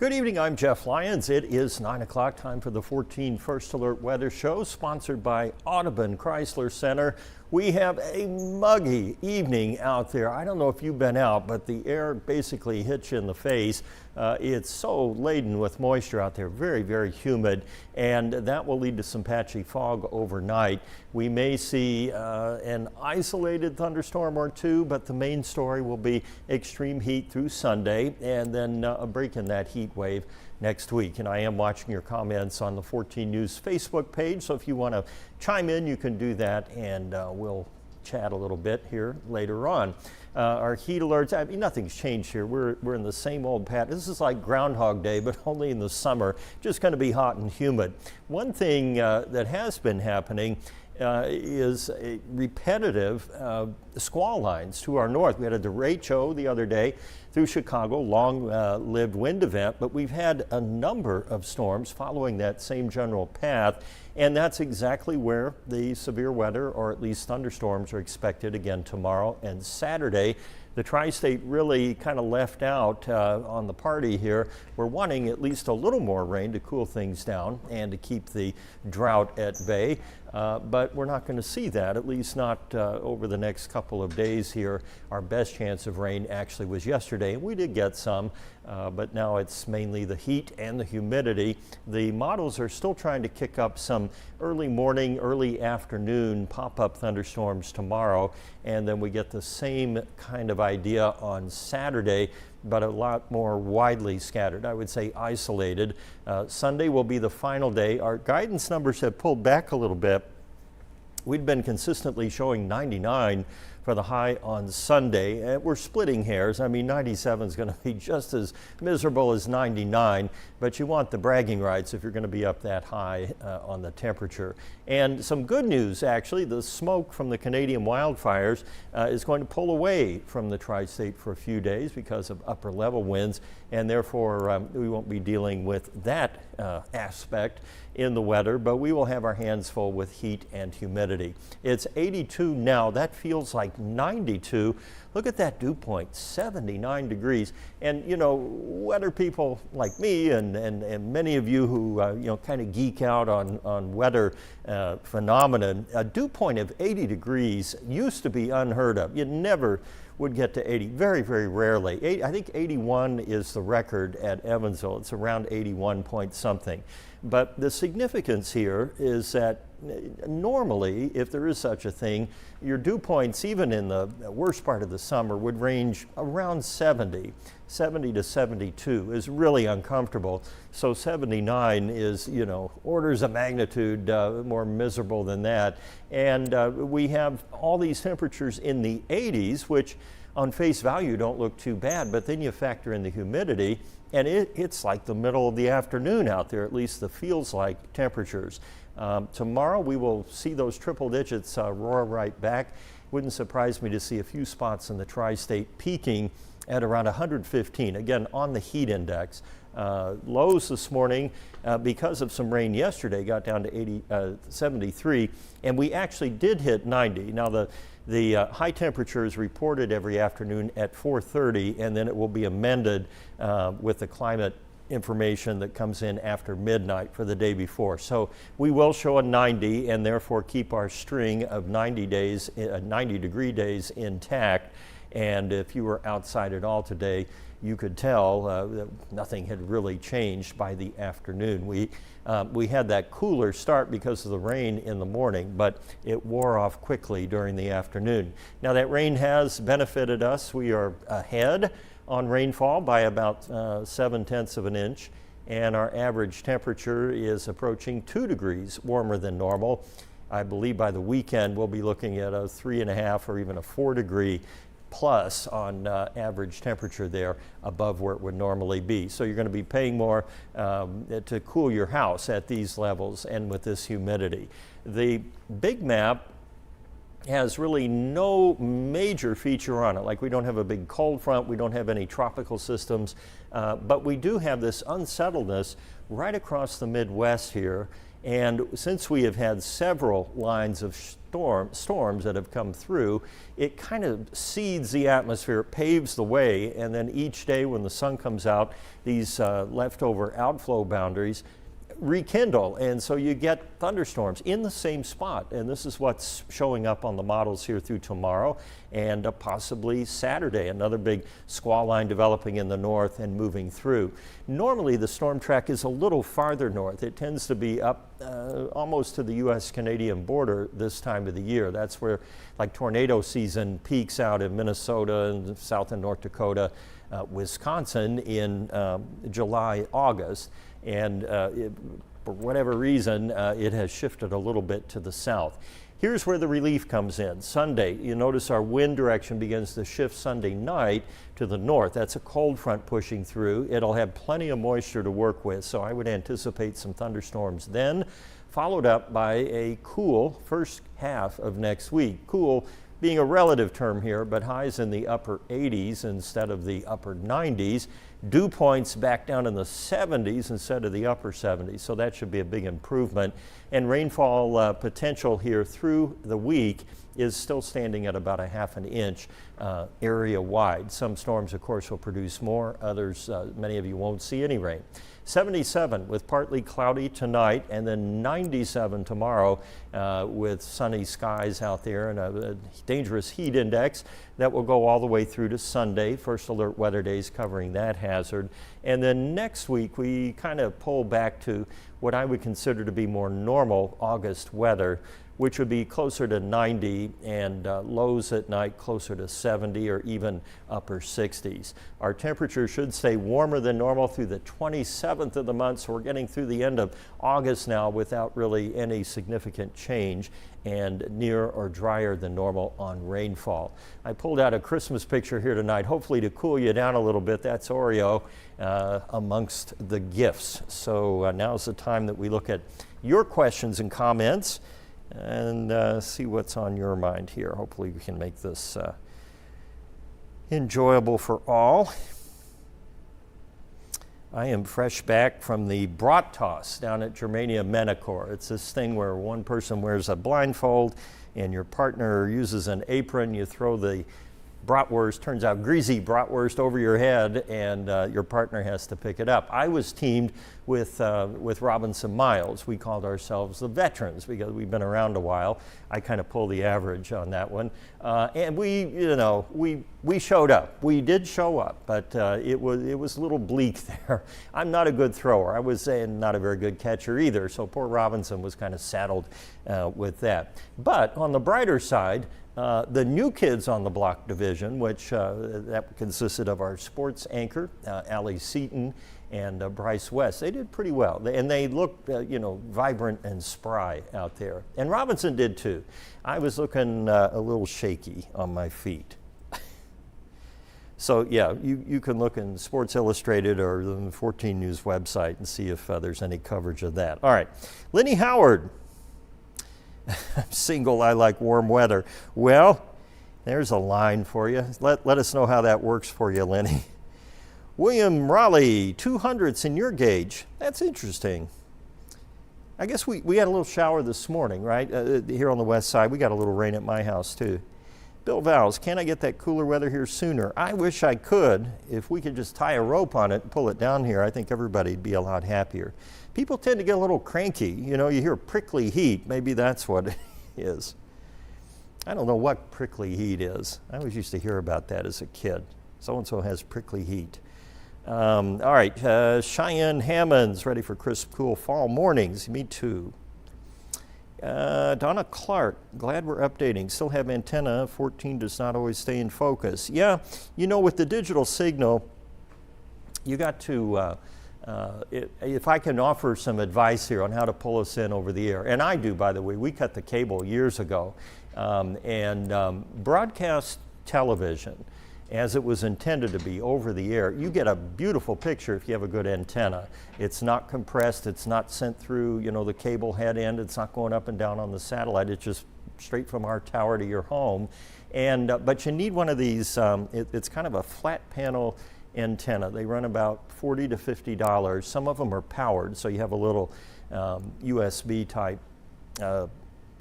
Good evening, I'm Jeff Lyons. It is 9 o'clock, time for the 14 First Alert Weather Show, sponsored by Audubon Chrysler Center. We have a muggy evening out there. I don't know if you've been out, but the air basically hits you in the face. It's so laden with moisture out there, very, very humid, and that will lead to some patchy fog overnight. We may see an isolated thunderstorm or two, but the main story will be extreme heat through Sunday, and then a break in that heat wave next week. And I am watching your comments on the 14 News Facebook page, so if you want to chime in, you can do that, and we'll chat a little bit here later on. Our heat alerts, I mean, nothing's changed here. We're in the same old pattern. This is like Groundhog Day, but only in the summer. Just going to be hot and humid. One thing that has been happening is a repetitive squall lines to our north. We had a derecho the other day through Chicago, long-lived wind event, but we've had a number of storms following that same general path, and that's exactly where the severe weather, or at least thunderstorms, are expected again tomorrow and Saturday. The tri-state really kind of left out on the party here. We're wanting at least a little more rain to cool things down and to keep the drought at bay, but we're not going to see that, at least not over the next couple of days here. Our best chance of rain actually was yesterday, and we did get some, but now it's mainly the heat and the humidity. The models are still trying to kick up some early morning, early afternoon pop-up thunderstorms tomorrow, and then we get the same kind of idea on Saturday, but a lot more widely scattered. I would say isolated. Sunday will be the final day. Our guidance numbers have pulled back a little bit. We'd been consistently showing 99 for the high on Sunday, and we're splitting hairs. I mean, 97 is going to be just as miserable as 99, but you want the bragging rights if you're going to be up that high on the temperature. And some good news, actually, the smoke from the Canadian wildfires is going to pull away from the tri-state for a few days because of upper level winds, and therefore we won't be dealing with that aspect in the weather, but we will have our hands full with heat and humidity. It's 82 now. That feels like 92. Look at that dew point, 79 degrees. And, you know, weather people like me and many of you who, you know, kind of geek out on weather phenomenon, a dew point of 80 degrees used to be unheard of. You never would get to 80, very, very rarely. I think 81 is the record at Evansville. It's around 81 point something. But the significance here is that normally, if there is such a thing, your dew points, even in the worst part of the summer, would range around 70. 70 to 72 is really uncomfortable. So 79 is, you know, orders of magnitude more miserable than that. And we have all these temperatures in the 80s, which on face value don't look too bad, but then you factor in the humidity, and it's like the middle of the afternoon out there, at least the feels like temperatures. Tomorrow we will see those triple digits roar right back. Wouldn't surprise me to see a few spots in the tri-state peaking at around 115, again on the heat index. Lows this morning, because of some rain yesterday, got down to 73, and we actually did hit 90. Now the high temperature is reported every afternoon at 4:30, and then it will be amended with the climate information that comes in after midnight for the day before. So we will show a 90 and therefore keep our string of 90 days, 90-degree days intact. And if you were outside at all today, you could tell that nothing had really changed by the afternoon. We had that cooler start because of the rain in the morning, but it wore off quickly during the afternoon. Now that rain has benefited us. We are ahead on rainfall by about 7/10 of an inch, and our average temperature is approaching 2 degrees warmer than normal. I believe by the weekend we'll be looking at a 3.5 or even a 4 degree plus on average temperature there above where it would normally be. So you're going to be paying more to cool your house at these levels and with this humidity. The big map has really no major feature on it. Like, we don't have a big cold front, we don't have any tropical systems, but we do have this unsettledness right across the Midwest here. And since we have had several lines of storms that have come through, it kind of seeds the atmosphere, paves the way, and then each day when the sun comes out, these leftover outflow boundaries rekindle, and so you get thunderstorms in the same spot. And this is what's showing up on the models here through tomorrow and possibly Saturday, another big squall line developing in the north and moving through. Normally the storm track is a little farther north. It tends to be up almost to the U.S.-Canadian border this time of the year. That's where like tornado season peaks out in Minnesota and South and North Dakota, Wisconsin in July, August. And for whatever reason, it has shifted a little bit to the south. Here's where the relief comes in. Sunday, you notice our wind direction begins to shift Sunday night to the north. That's a cold front pushing through. It'll have plenty of moisture to work with, so I would anticipate some thunderstorms then, followed up by a cool first half of next week. Cool being a relative term here, but highs in the upper 80s instead of the upper 90s. Dew points back down in the 70s instead of the upper 70s, so that should be a big improvement. And rainfall potential here through the week is still standing at about a ½ an inch area wide. Some storms, of course, will produce more. Others, many of you won't see any rain. 77 with partly cloudy tonight, and then 97 tomorrow with sunny skies out there and a dangerous heat index that will go all the way through to Sunday. First alert weather days covering that hazard. And then next week we kind of pull back to what I would consider to be more normal August weather, which would be closer to 90 and lows at night closer to 70 or even upper 60s. Our temperature should stay warmer than normal through the 27th of the month, so we're getting through the end of August now without really any significant change, and near or drier than normal on rainfall. I pulled out a Christmas picture here tonight, hopefully to cool you down a little bit. That's Oreo amongst the gifts. So now's the time that we look at your questions and comments and see what's on your mind here. Hopefully we can make this enjoyable for all. I am fresh back from the brat toss down at Germania Menacor. It's this thing where one person wears a blindfold and your partner uses an apron. You throw the bratwurst, turns out greasy bratwurst, over your head, and your partner has to pick it up. I was teamed with Robinson Miles. We called ourselves the veterans because we've been around a while. I kind of pull the average on that one. And we showed up. We did show up, but it was a little bleak there. I'm not a good thrower. I was not a very good catcher either, so poor Robinson was kind of saddled with that. But on the brighter side, the new kids on the block division, which that consisted of our sports anchor, Allie Seaton, and Bryce West, they did pretty well. And they looked, vibrant and spry out there. And Robinson did too. I was looking a little shaky on my feet. So yeah, you can look in Sports Illustrated or the 14 News website and see if there's any coverage of that. All right, Lenny Howard. I'm single, I like warm weather. Well, there's a line for you. Let us know how that works for you, Lenny. William Raleigh, 200ths in your gauge. That's interesting. I guess we had a little shower this morning, right? Here on the west side. We got a little rain at my house, too. Bill Vowles, can I get that cooler weather here sooner? I wish I could. If we could just tie a rope on it and pull it down here, I think everybody'd be a lot happier. People tend to get a little cranky. You hear prickly heat. Maybe that's what it is. I don't know what prickly heat is. I always used to hear about that as a kid. So-and-so has prickly heat. All right, Cheyenne Hammonds, ready for crisp, cool fall mornings. Me too. Donna Clark, glad we're updating. Still have antenna. 14 does not always stay in focus. Yeah, with the digital signal, you got to, if I can offer some advice here on how to pull us in over the air, and I do, by the way, we cut the cable years ago, broadcast television, as it was intended to be over the air, you get a beautiful picture if you have a good antenna. It's not compressed, it's not sent through, the cable head end, it's not going up and down on the satellite, it's just straight from our tower to your home. But you need one of these, it's kind of a flat panel antenna. They run about $40 to $50. Some of them are powered, so you have a little USB type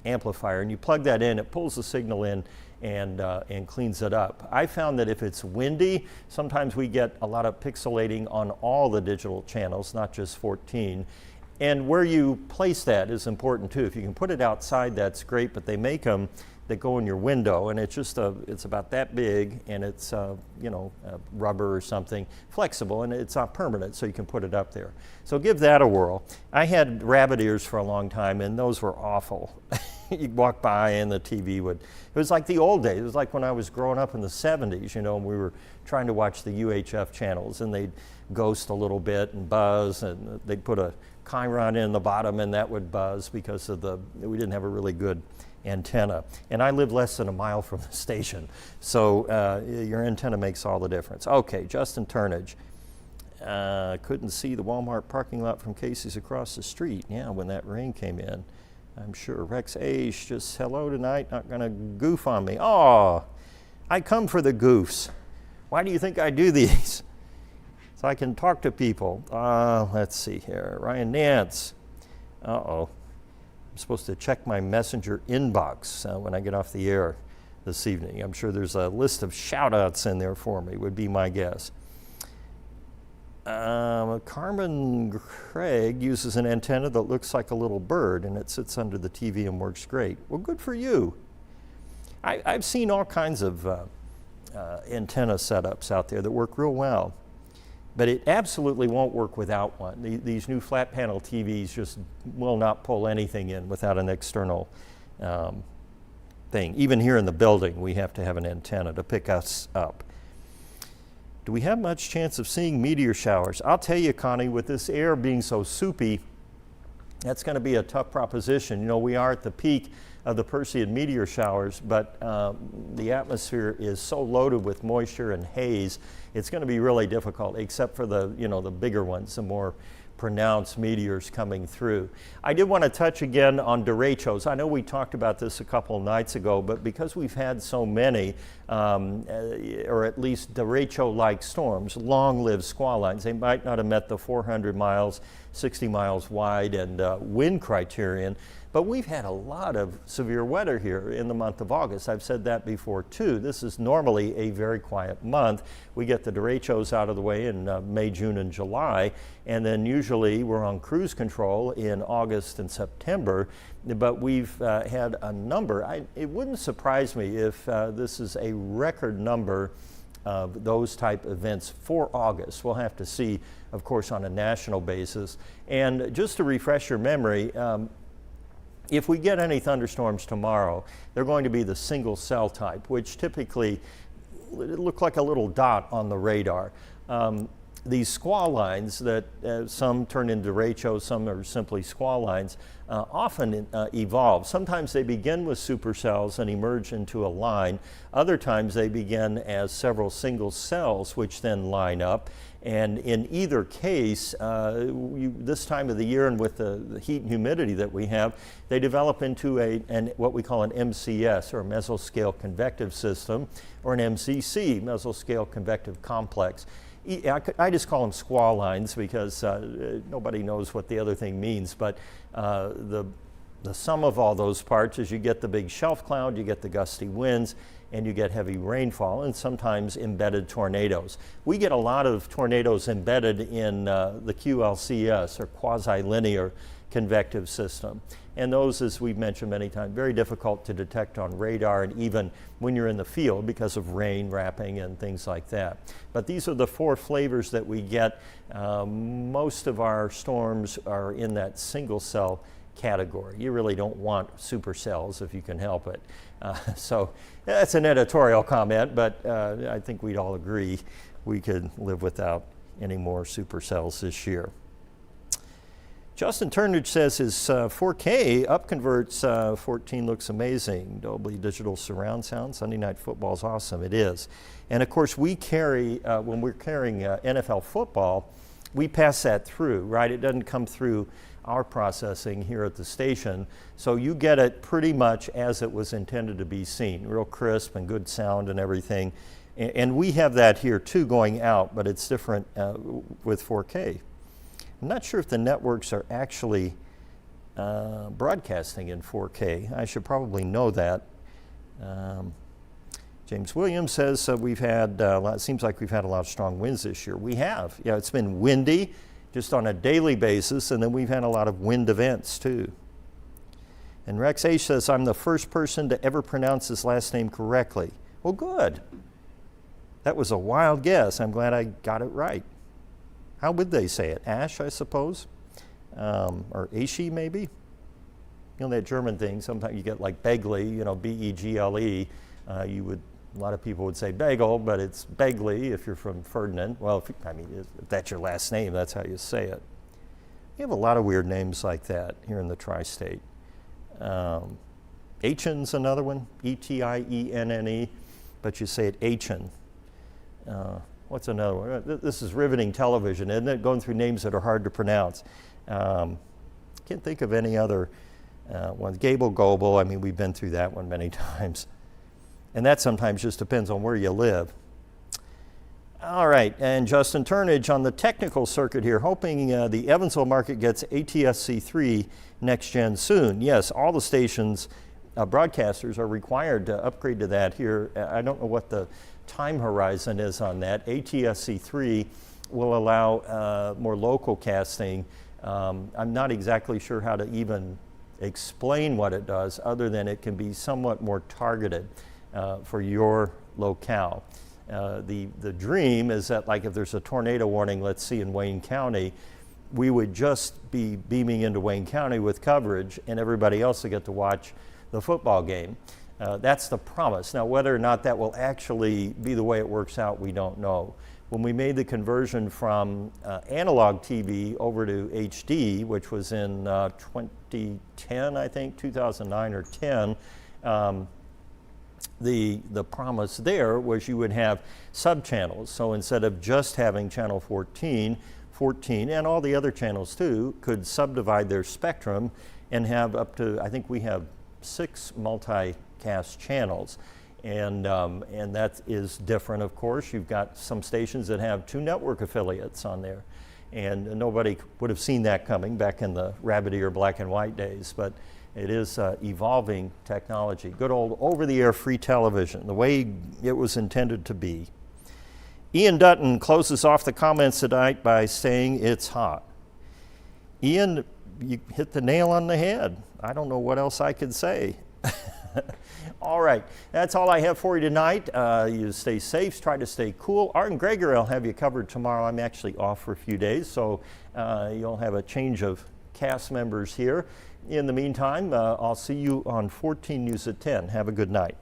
amplifier, and you plug that in, it pulls the signal in and cleans it up. I found that if it's windy, sometimes we get a lot of pixelating on all the digital channels, not just 14. And where you place that is important too. If you can put it outside, that's great, but they make them that go in your window, and it's just it's about that big, and it's rubber or something, flexible, and it's not permanent, so you can put it up there. So give that a whirl. I had rabbit ears for a long time, and those were awful. You'd walk by and the TV would, it was like the old days. It was like when I was growing up in the 70s, and we were trying to watch the UHF channels, and they'd ghost a little bit and buzz, and they'd put a chyron in the bottom, and that would buzz because of we didn't have a really good antenna. And I live less than a mile from the station, so your antenna makes all the difference. Okay, Justin Turnage. Couldn't see the Walmart parking lot from Casey's across the street. Yeah, when that rain came in, I'm sure. Rex Age, just hello tonight, not gonna goof on me. Oh, I come for the goofs. Why do you think I do these? So I can talk to people. Let's see here, Ryan Nance. Uh-oh. I'm supposed to check my messenger inbox when I get off the air this evening. I'm sure there's a list of shout outs in there for me, would be my guess. Carmen Craig uses an antenna that looks like a little bird, and it sits under the TV and works great. Well, good for you. I've seen all kinds of antenna setups out there that work real well. But it absolutely won't work without one. These new flat panel TVs just will not pull anything in without an external thing. Even here in the building, we have to have an antenna to pick us up. Do we have much chance of seeing meteor showers? I'll tell you, Connie, with this air being so soupy, that's going to be a tough proposition. We are at the peak of the Perseid meteor showers, but the atmosphere is so loaded with moisture and haze, it's going to be really difficult, except for the bigger ones, the more pronounced meteors coming through. I did want to touch again on derechos. I know we talked about this a couple of nights ago, but because we've had so many, or at least derecho-like storms, long-lived squall lines, they might not have met the 400 miles, 60 miles wide and wind criterion, but we've had a lot of severe weather here in the month of August. I've said that before too. This is normally a very quiet month. We get the derechos out of the way in May, June, and July, and then usually we're on cruise control in August and September, but we've had a number. It wouldn't surprise me if this is a record number of those type events for August. We'll have to see, of course, on a national basis. And just to refresh your memory, if we get any thunderstorms tomorrow, they're going to be the single cell type, which typically look like a little dot on the radar. These squall lines that some turn into derechos, some are simply squall lines, often evolve. Sometimes they begin with supercells and emerge into a line. Other times they begin as several single cells which then line up. And in either case, this time of the year and with the heat and humidity that we have, they develop into what we call an MCS, or mesoscale convective system, or an MCC, mesoscale convective complex. I just call them squall lines because nobody knows what the other thing means, but the sum of all those parts is you get the big shelf cloud, you get the gusty winds, and you get heavy rainfall and sometimes embedded tornadoes. We get a lot of tornadoes embedded in the QLCS, or quasi-linear convective system. And those, as we've mentioned many times, very difficult to detect on radar and even when you're in the field because of rain wrapping and things like that. But these are the four flavors that we get. Most of our storms are in that single cell category. You really don't want supercells if you can help it. So that's an editorial comment, but I think we'd all agree we could live without any more supercells this year. Justin Turnage says his 4K upconverts 14 looks amazing. Dolby Digital Surround Sound. Sunday Night Football is awesome. It is. And of course we carry, when we're carrying NFL football, we pass that through, right? It doesn't come through our processing here at the station. So you get it pretty much as it was intended to be seen. Real crisp and good sound and everything. And we have that here too going out, but it's different with 4K. I'm not sure if the networks are actually broadcasting in 4K. I should probably know that. James Williams says we've had, it seems like we've had a lot of strong winds this year. We have. Yeah, it's been windy just on a daily basis, and then we've had a lot of wind events too. And Rex H says, I'm the first person to ever pronounce his last name correctly. Well, good. That was a wild guess. I'm glad I got it right. How would they say it? Ash, I suppose? Or Aishi, maybe? You know, that German thing, sometimes you get like Begley, you know, B-E-G-L-E. A lot of people would say bagel, but it's Begley if you're from Ferdinand. Well, if that's your last name, that's how you say it. We have a lot of weird names like that here in the tri-state. Aitchen's another one, E-T-I-E-N-N-E, but you say it Aitchen. What's another one? This is riveting television, isn't it? Going through names that are hard to pronounce. Can't think of any other ones. Gable Goble, I mean, we've been through that one many times. And that sometimes just depends on where you live. All right, and Justin Turnage on the technical circuit here, hoping the Evansville market gets ATSC3 next gen soon. Yes, all the stations, broadcasters are required to upgrade to that here. I don't know what the time horizon is on that. ATSC3 will allow more local casting. I'm not exactly sure how to even explain what it does, other than it can be somewhat more targeted for your locale. The dream is that, like, if there's a tornado warning, let's see, in Wayne County, we would just be beaming into Wayne County with coverage, and everybody else will get to watch the football game. That's the promise. Now, whether or not that will actually be the way it works out, we don't know. When we made the conversion from analog TV over to HD, which was in 2010, I think, 2009 or 10, the promise there was you would have sub-channels. So instead of just having channel 14, and all the other channels too, could subdivide their spectrum and have up to, I think we have 6 multicast channels. And that is different, of course. You've got some stations that have 2 network affiliates on there. And nobody would have seen that coming back in the rabbit ear black and white days. But it is evolving technology. Good old over-the-air free television, the way it was intended to be. Ian Dutton closes off the comments tonight by saying it's hot. Ian, you hit the nail on the head. I don't know what else I could say. All right, that's all I have for you tonight. You stay safe, try to stay cool. Art and Gregory will have you covered tomorrow. I'm actually off for a few days, so you'll have a change of cast members here. In the meantime, I'll see you on 14 News at 10. Have a good night.